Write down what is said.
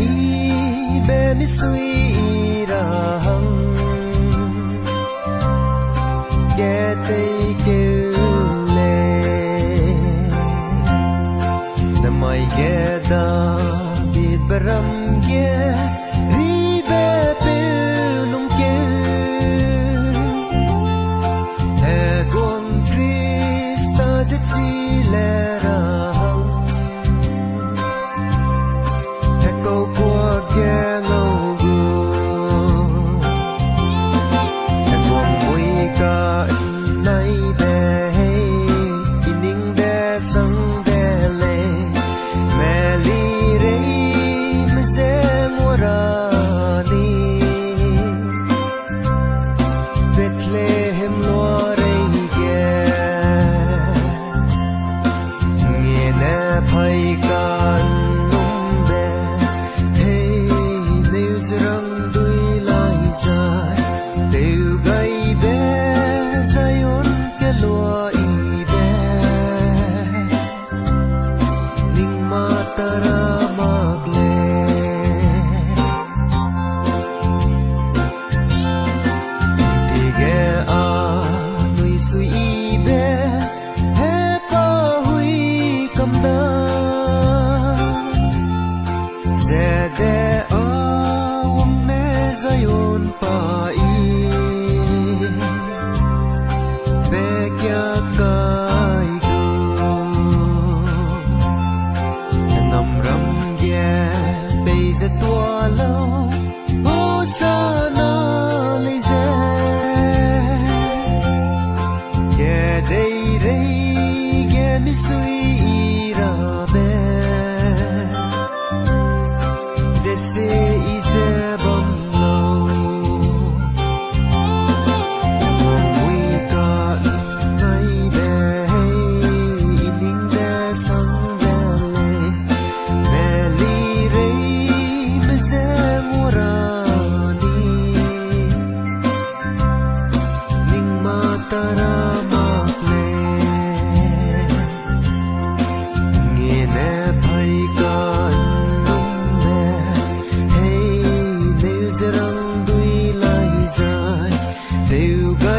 ý bé mi suy ra hăng ghé tây kêu lệ nằm mày ghé da biết baram ghé ri bé bêu lung kêu e con Krista dễ chi lệ ra hăng e câu qua ghé ngâu gu e con mui ca nay bé ining bé sang bé lệ mẹ li rei me ze ngorani Bethlehem lo rei ge nghe nè phai can num bé hey nếu răng đuôi lai dài đều gai bé Zion ke lua i bé ning ma tara magle tige a nui sui i bé he pa hui kam da se de a wang ne Zion pa i bé kya kai gu ngam ram ye bây giờ tua lâu ô sa na lê ze ye dei rei ye mi sui ra bé de se i ze bom lâu mui ca nay bé ining bé sang bé lệ mẹ li rei me ze ngorani ning ma tara makle nghe nè phai can num bé hey nếu răng đuôi lai dài đều gai